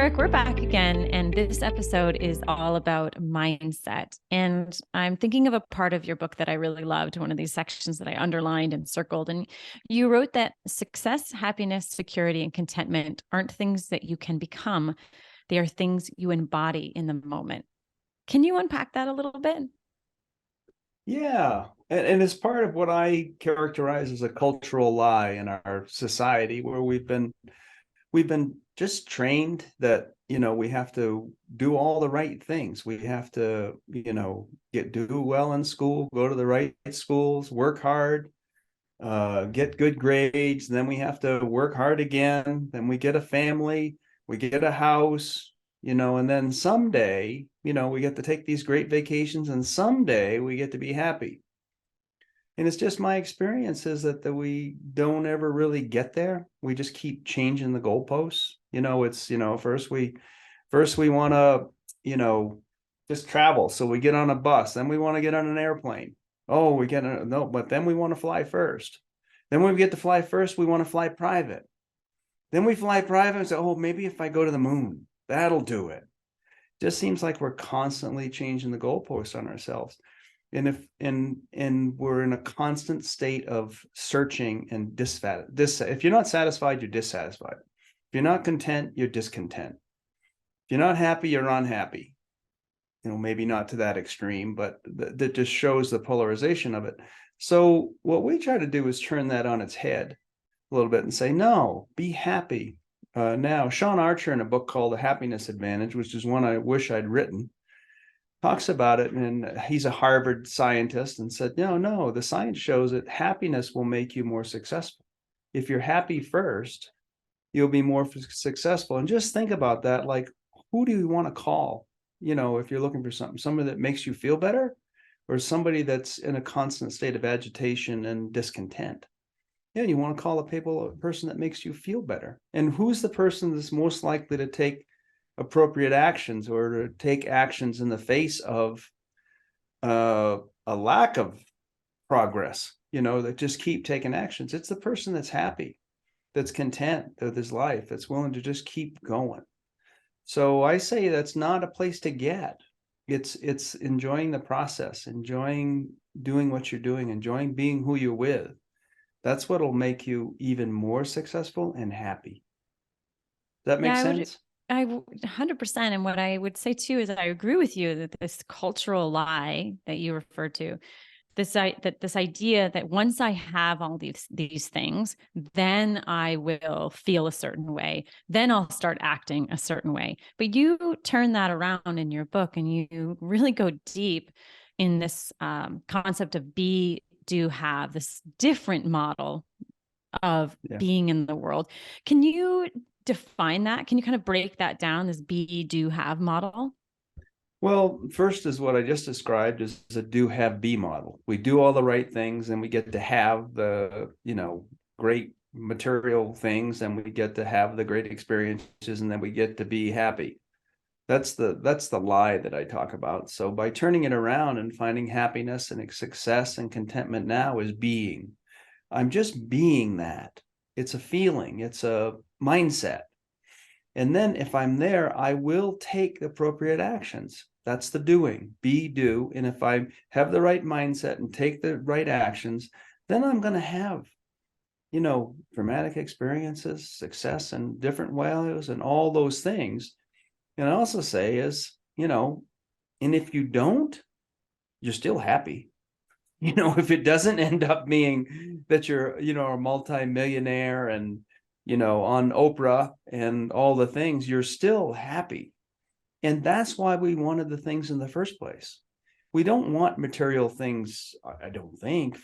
Eric, we're back again, and this episode is all about mindset. And I'm thinking of a part of your book that I really loved, one of these sections that I underlined and circled. And you wrote that success, happiness, security, and contentment aren't things that you can become, they are things you embody in the moment. Can you unpack that a little bit? Yeah. And it's part of what I characterize as a cultural lie in our society, where we've been just trained that, we have to do all the right things. We have to, do well in school, go to the right schools, work hard, get good grades. Then we have to work hard again. Then we get a family, we get a house, and then someday, we get to take these great vacations, and someday we get to be happy. And it's just my experience is that we don't ever really get there. We just keep changing the goalposts. It's, first we want to, just travel. So we get on a bus, then we want to get on an airplane. Oh, no, but then we want to fly first. Then when we get to fly first, we want to fly private. Then we fly private and say, oh, maybe if I go to the moon, that'll do it. Just seems like we're constantly changing the goalposts on ourselves. And we're in a constant state of searching and if you're not satisfied, you're dissatisfied. If you're not content, you're discontent. If you're not happy, you're unhappy. Maybe not to that extreme, but that just shows the polarization of it. So what we try to do is turn that on its head a little bit and say, no, be happy. Now, Sean Archer, in a book called The Happiness Advantage, which is one I wish I'd written, talks about it, and he's a Harvard scientist, and said, no, the science shows that happiness will make you more successful. If you're happy first, you'll be more successful. And just think about that. Like, who do you want to call? If you're looking for somebody that makes you feel better, or somebody that's in a constant state of agitation and discontent. You want to call a person that makes you feel better. And who's the person that's most likely to take appropriate actions, or to take actions in the face of a lack of progress, that just keep taking actions? It's the person that's happy, that's content with his life, that's willing to just keep going. So I say that's not a place to get. It's enjoying the process, enjoying doing what you're doing, enjoying being who you're with. That's what'll make you even more successful and happy. Does that make Yeah, sense? 100%. And what I would say too is that I agree with you that this cultural lie that you refer to, this idea that once I have all these things, then I will feel a certain way, then I'll start acting a certain way. But you turn that around in your book, and you really go deep in this concept of be, do, have, this different model of Yeah. being in the world. Can you define that? Can you kind of break that down, this be, do, have model? Well, first is what I just described is a do have be model. We do all the right things, and we get to have the, great material things, and we get to have the great experiences, and then we get to be happy. That's the lie that I talk about. So by turning it around and finding happiness and success and contentment now is being. I'm just being that. It's a feeling, it's a mindset. And then if I'm there, I will take the appropriate actions. That's the doing, be, do. And if I have the right mindset and take the right actions, then I'm going to have, dramatic experiences, success, and different values, and all those things. And I also say is, and if you don't, you're still happy. If it doesn't end up being that you're, a multimillionaire and, on Oprah and all the things, you're still happy. And that's why we wanted the things in the first place. We don't want material things, I don't think,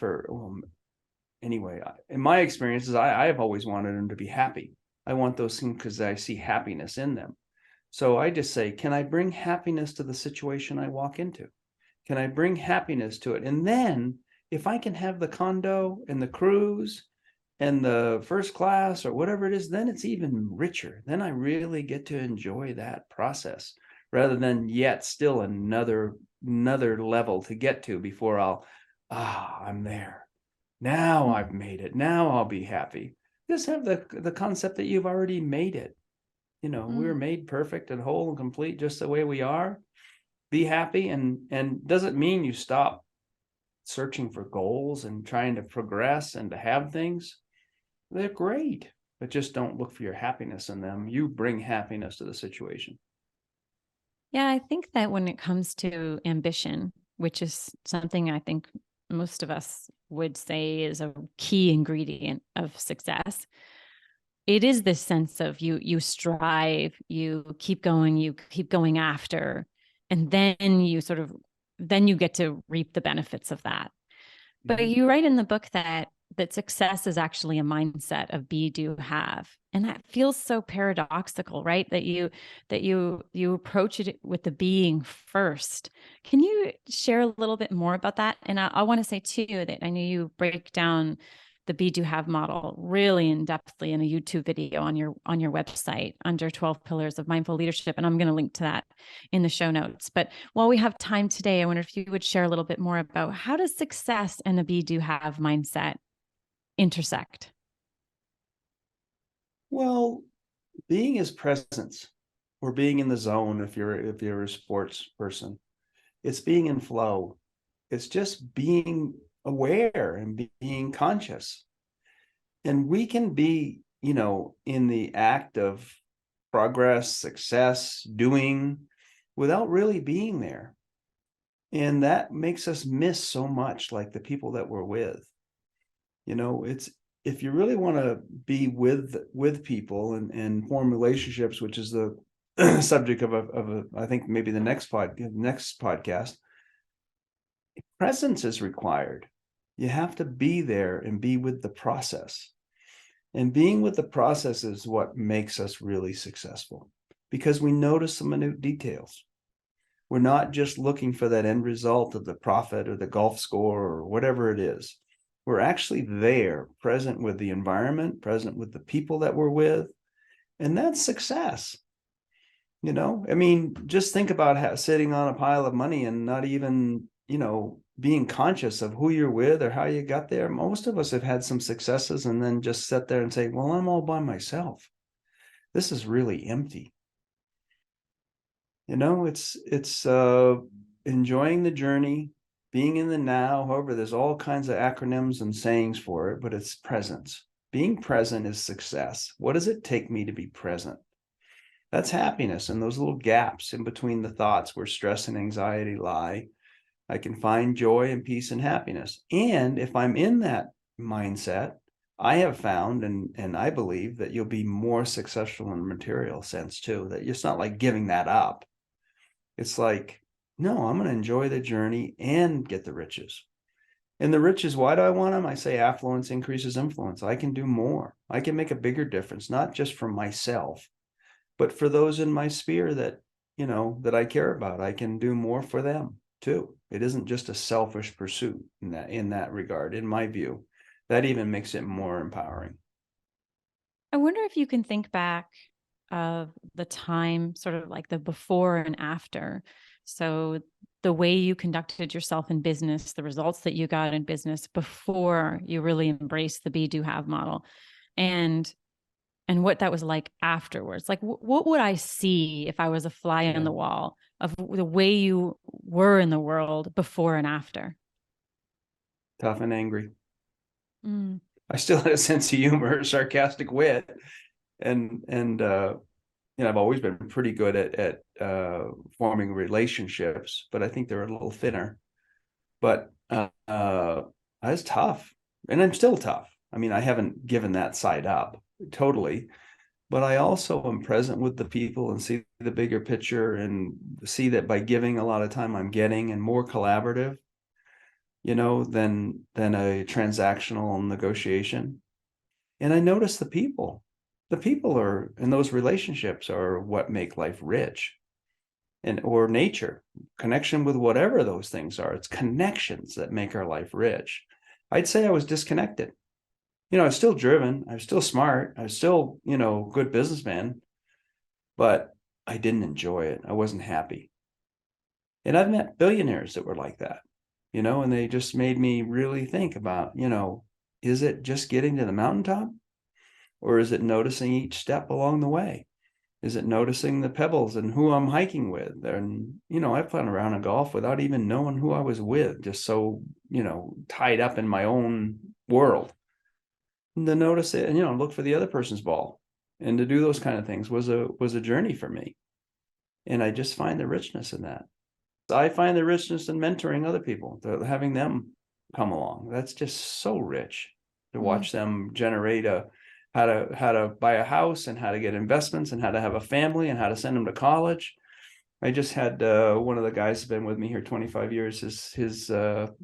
anyway, in my experiences, I have always wanted them to be happy. I want those things because I see happiness in them. So I just say, can I bring happiness to the situation I walk into? Can I bring happiness to it? And then if I can have the condo and the cruise and the first class or whatever it is, then it's even richer. Then I really get to enjoy that process, rather than yet still another level to get to before I'm there. Now I've made it. Now I'll be happy. Just have the concept that you've already made it. we're made perfect and whole and complete just the way we are. Be happy, and doesn't mean you stop searching for goals and trying to progress and to have things. They're great, but just don't look for your happiness in them. You bring happiness to the situation. Yeah, I think that when it comes to ambition, which is something I think most of us would say is a key ingredient of success, it is this sense of you strive, you keep going after, and then you get to reap the benefits of that. But you write in the book that success is actually a mindset of be, do, have. And that feels so paradoxical, right? That you approach it with the being first. Can you share a little bit more about that? And I want to say too that I know you break down the be, do, have model really in depthly in a YouTube video on your website under 12 pillars of mindful leadership. And I'm going to link to that in the show notes. But while we have time today, I wonder if you would share a little bit more about how does success and the be, do, have mindset intersect? Well, being is presence, or being in the zone. If you're a sports person, it's being in flow. It's just being aware and being conscious. And we can be, in the act of progress, success, doing, without really being there. And that makes us miss so much, like the people that we're with. It's, if you really want to be with people and form relationships, which is the subject of I think maybe the next podcast, presence is required. You have to be there and be with the process. And being with the process is what makes us really successful, because we notice the minute details. We're not just looking for that end result of the profit or the golf score or whatever it is. We're actually there, present with the environment, present with the people that we're with. And that's success. I mean, just think about sitting on a pile of money and not even, being conscious of who you're with or how you got there. Most of us have had some successes and then just sit there and say, well, I'm all by myself. This is really empty. It's enjoying the journey, being in the now. However, there's all kinds of acronyms and sayings for it, but it's presence. Being present is success. What does it take me to be present? That's happiness. And those little gaps in between the thoughts where stress and anxiety lie, I can find joy and peace and happiness. And if I'm in that mindset, I have found, and I believe that you'll be more successful in a material sense too, that it's not like giving that up. It's like, no, I'm going to enjoy the journey and get the riches. And the riches, why do I want them? I say affluence increases influence. I can do more. I can make a bigger difference, not just for myself, but for those in my sphere that, that I care about. I can do more for them too. It isn't just a selfish pursuit in that regard, in my view. That even makes it more empowering. I wonder if you can think back of the time, sort of like the before and after. So the way you conducted yourself in business, the results that you got in business before you really embraced the be, do, have model, and what that was like afterwards. Like, what would I see if I was a fly on the wall of the way you were in the world before and after? Tough and angry. Mm. I still had a sense of humor, sarcastic wit, and I've always been pretty good at forming relationships, but I think they're a little thinner. But I was tough, and I'm still tough. I mean, I haven't given that side up totally, but I also am present with the people and see the bigger picture and see that by giving a lot of time, I'm getting, and more collaborative, than a transactional negotiation. And I notice the people. The people are in those relationships are what make life rich, or nature, connection with whatever those things are. It's connections that make our life rich. I'd say I was disconnected. I was still driven. I was still smart. I was still, good businessman, but I didn't enjoy it. I wasn't happy. And I've met billionaires that were like that, and they just made me really think about, is it just getting to the mountaintop, or is it noticing each step along the way? Is it noticing the pebbles and who I'm hiking with? And, I've played around in golf without even knowing who I was with, just so, tied up in my own world. And to notice it and, look for the other person's ball. And to do those kind of things was a journey for me. And I just find the richness in that. I find the richness in mentoring other people, having them come along. That's just so rich to watch them generate how to buy a house and how to get investments and how to have a family and how to send them to college. I just had one of the guys who's been with me here 25 years. His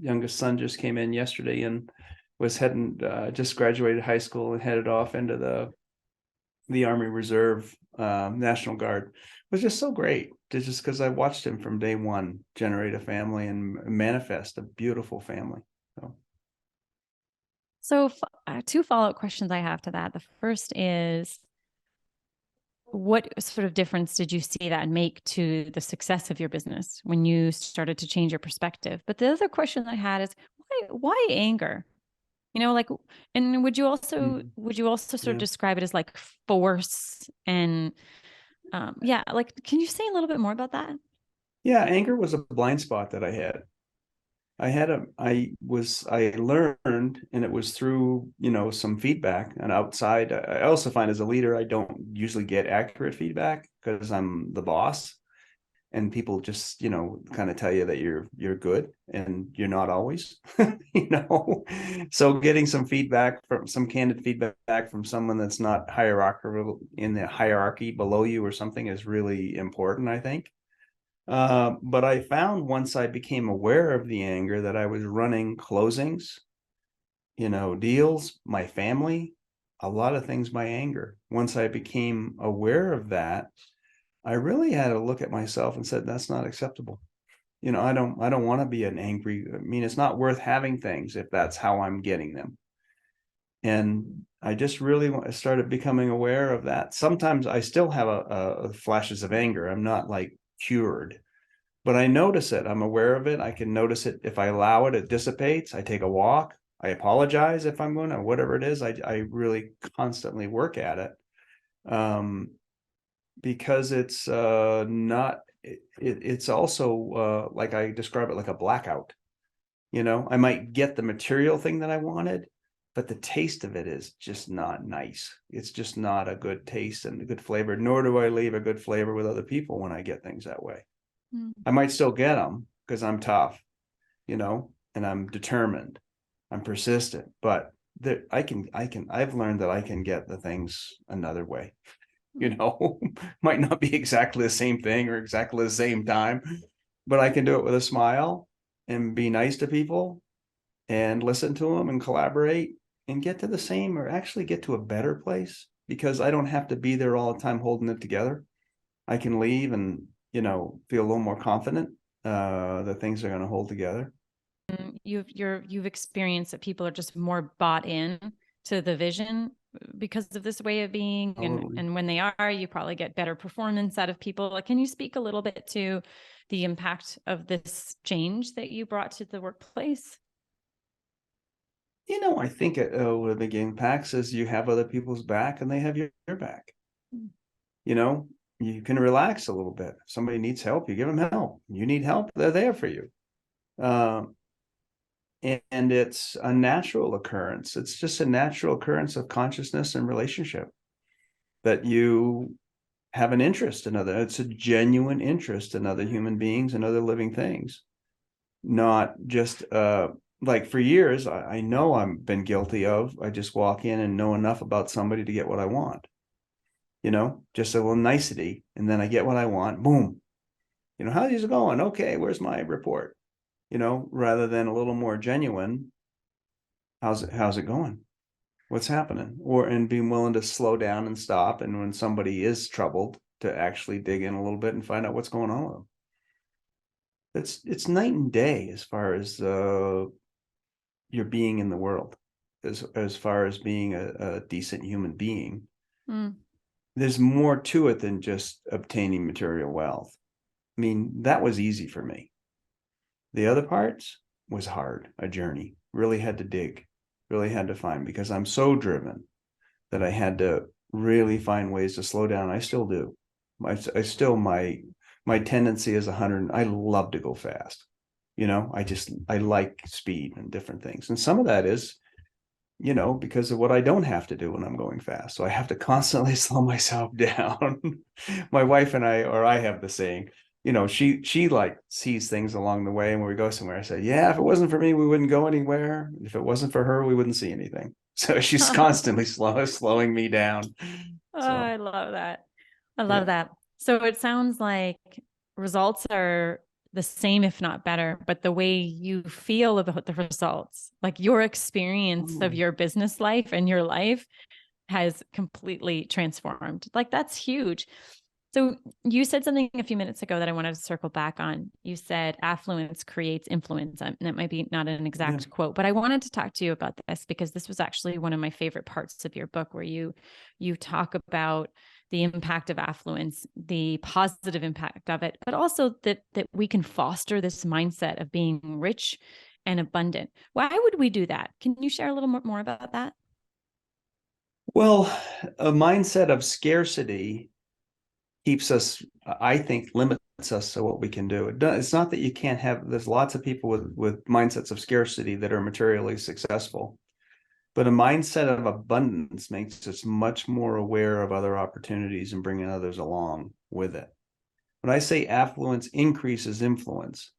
youngest son just came in yesterday and was heading, just graduated high school and headed off into the Army Reserve, National Guard. It was just so great, just because I watched him from day one generate a family and manifest a beautiful family. So two follow-up questions I have to that. The first is, what sort of difference did you see that make to the success of your business when you started to change your perspective? But the other question I had is, why anger? And would you also sort of describe it as like force and can you say a little bit more about that? Yeah, anger was a blind spot that I had. I learned, and it was through, some feedback and outside. I also find as a leader, I don't usually get accurate feedback because I'm the boss, and people just, kind of tell you that you're good and you're not always, So getting some candid feedback from someone that's not hierarchical in the hierarchy below you or something is really important, I think. But I found once I became aware of the anger that I was running closings, deals, my family, a lot of things by anger. Once I became aware of that, I really had to look at myself and said, that's not acceptable. I don't want to be an angry, it's not worth having things if that's how I'm getting them. And I just really started becoming aware of that. Sometimes I still have a flashes of anger. I'm not like cured, but I notice it. I'm aware of it. I can notice it. If I allow it, it dissipates. I take a walk. I apologize if I'm going to, whatever it is. I really constantly work at it, because it's not, it's also like I describe it like a blackout. I might get the material thing that I wanted, but the taste of it is just not nice. It's just not a good taste and a good flavor, nor do I leave a good flavor with other people when I get things that way. I might still get them because I'm tough, and I'm determined, I'm persistent, but I've learned that I can get the things another way, might not be exactly the same thing or exactly the same time, but I can do it with a smile and be nice to people and listen to them and collaborate and get to the same, or actually get to a better place, because I don't have to be there all the time holding it together. I can leave and, feel a little more confident that things are going to hold together. You've experienced that people are just more bought in to the vision because of this way of being, and when they are, you probably get better performance out of people. Like, can you speak a little bit to the impact of this change that you brought to the workplace? I think one of the big impacts is you have other people's back and they have your back. You can relax a little bit. If somebody needs help, you give them help. You need help, they're there for you. And it's a natural occurrence. It's just a natural occurrence of consciousness and relationship, that you have an interest in other. It's a genuine interest in other human beings and other living things, not just like for years. I know I've been guilty of. I just walk in and know enough about somebody to get what I want. Just a little nicety, and then I get what I want. Boom. How's it going? Okay, where's my report? Rather than a little more genuine. How's it going? What's happening? And being willing to slow down and stop, and when somebody is troubled, to actually dig in a little bit and find out what's going on with them. It's night and day as far as your being in the world, as far as being a decent human being. There's more to it than just obtaining material wealth. That was easy for me. The other parts was hard, a journey. Really had to dig, really had to find, because I'm so driven that I had to really find ways to slow down. I still do. I still, my tendency is 100. I love to go fast. I like speed and different things. And some of that is, because of what I don't have to do when I'm going fast. So I have to constantly slow myself down. My wife and I have the saying, she like sees things along the way, and when we go somewhere, I say, yeah, if it wasn't for me, we wouldn't go anywhere. If it wasn't for her, we wouldn't see anything. So she's constantly slowing me down. Oh, So I love that. I love yeah. that. So it sounds like results are the same, if not better, but the way you feel about the results, like your experience of your business life and your life has completely transformed. Like that's huge. So you said something a few minutes ago that I wanted to circle back on. You said affluence creates influence. And it might be not an Yeah. exact quote, but I wanted to talk to you about this because this was actually one of my favorite parts of your book, where you talk about the impact of affluence, the positive impact of it, but also that we can foster this mindset of being rich and abundant. Why would we do that? Can you share a little more about that? Well, a mindset of scarcity keeps us, I think, limits us to what we can do. It's not that you can't have, there's lots of people with mindsets of scarcity that are materially successful, but a mindset of abundance makes us much more aware of other opportunities and bringing others along with it. When I say affluence increases influence,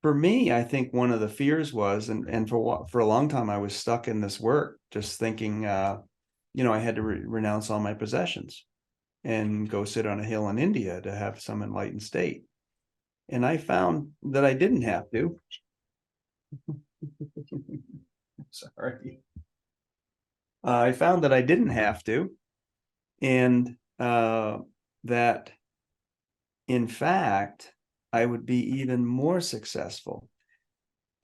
for me, I think one of the fears was, and for a long time, I was stuck in this work, just thinking, I had to renounce all my possessions and go sit on a hill in India to have some enlightened state. And I found that I didn't have to. Sorry. I found that I didn't have to, and that in fact, I would be even more successful.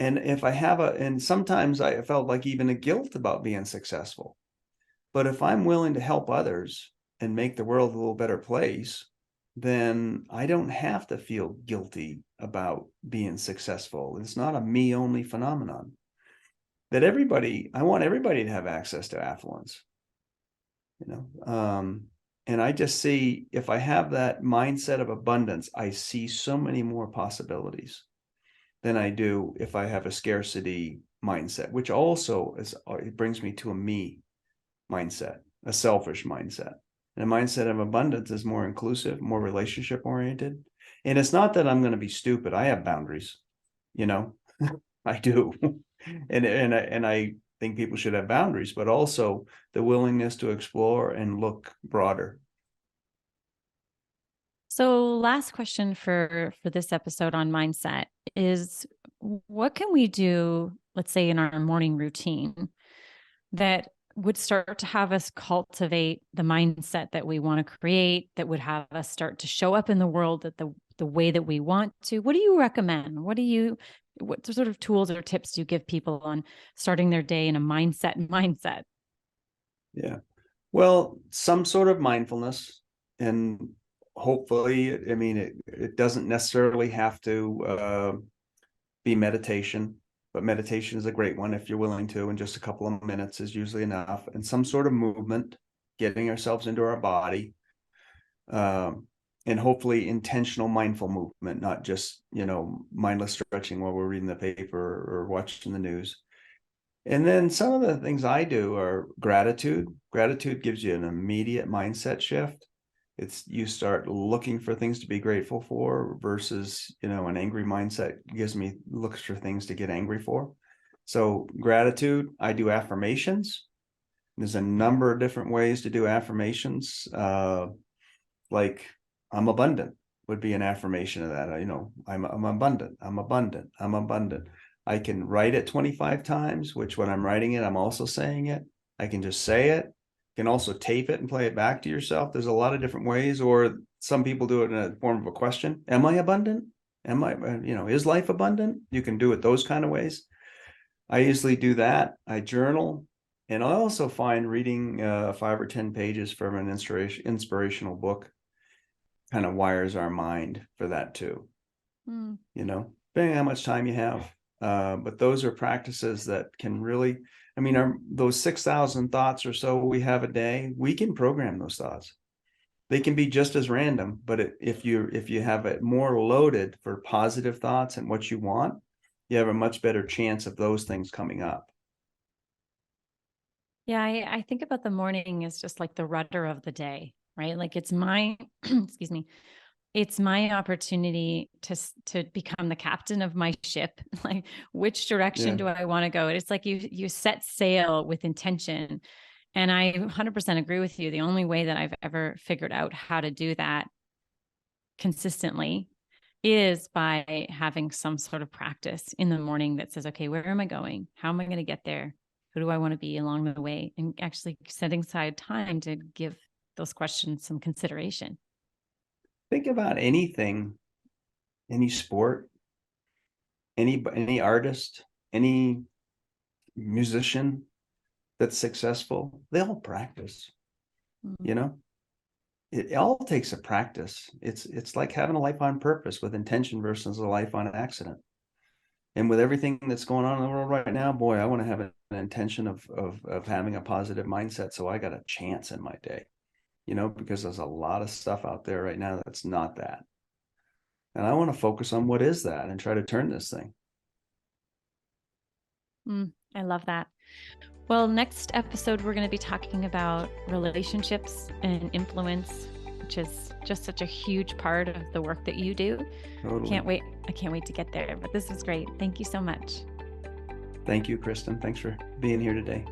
And and sometimes I felt like even a guilt about being successful. But if I'm willing to help others and make the world a little better place, then I don't have to feel guilty about being successful. It's not a me only phenomenon. I want everybody to have access to affluence, you know. And I just see, if I have that mindset of abundance, I see so many more possibilities than I do if I have a scarcity mindset, which also it brings me to a me mindset, a selfish mindset. And a mindset of abundance is more inclusive, more relationship oriented. And it's not that I'm going to be stupid. I have boundaries, you know, I do. And I think people should have boundaries, but also the willingness to explore and look broader. So last question for this episode on mindset is, what can we do, let's say in our morning routine, that would start to have us cultivate the mindset that we want to create, that would have us start to show up in the world that the way that we want to? What do you recommend? What sort of tools or tips do you give people on starting their day in a mindset? Yeah. Well, some sort of mindfulness, and hopefully, I mean, it doesn't necessarily have to be meditation, but meditation is a great one if you're willing to, and just a couple of minutes is usually enough. And some sort of movement, getting ourselves into our body, and hopefully intentional mindful movement, not just, mindless stretching while we're reading the paper or watching the news. And then some of the things I do are gratitude. Gratitude gives you an immediate mindset shift. You start looking for things to be grateful for versus, an angry mindset looks for things to get angry for. So gratitude, I do affirmations. There's a number of different ways to do affirmations. Like I'm abundant would be an affirmation of that. I'm abundant. I'm abundant. I'm abundant. I can write it 25 times, which when I'm writing it, I'm also saying it. I can just say it. You can also tape it and play it back to yourself. There's a lot of different ways, or some people do it in a form of a question. Am I abundant? Is life abundant? You can do it those kind of ways. I usually do that. I journal. And I also find reading 5 or 10 pages from an inspirational book kind of wires our mind for that too. Depending on how much time you have. But those are practices that can really, those 6,000 thoughts or so we have a day, we can program those thoughts. They can be just as random, but if you have it more loaded for positive thoughts and what you want, you have a much better chance of those things coming up. Yeah, I think about the morning as just like the rudder of the day, right? Like it's my, excuse me, it's my opportunity to become the captain of my ship. Like, which direction Yeah. do I want to go? It's like you set sail with intention. And I 100% agree with you. The only way that I've ever figured out how to do that consistently is by having some sort of practice in the morning that says, okay, where am I going? How am I going to get there? Who do I want to be along the way? And actually setting aside time to give those questions some consideration. Think about anything, any sport, any artist, any musician that's successful, they all practice, Mm. you know? It all takes a practice. It's like having a life on purpose with intention versus a life on accident. And with everything that's going on in the world right now, boy, I want to have an intention of having a positive mindset. So I got a chance in my day, because there's a lot of stuff out there right now that's not that. And I want to focus on what is that and try to turn this thing. I love that. Well, next episode, we're going to be talking about relationships and influence, which is just such a huge part of the work that you do. Totally. Can't wait. I can't wait to get there, but this is great. Thank you so much. Thank you, Kristen. Thanks for being here today.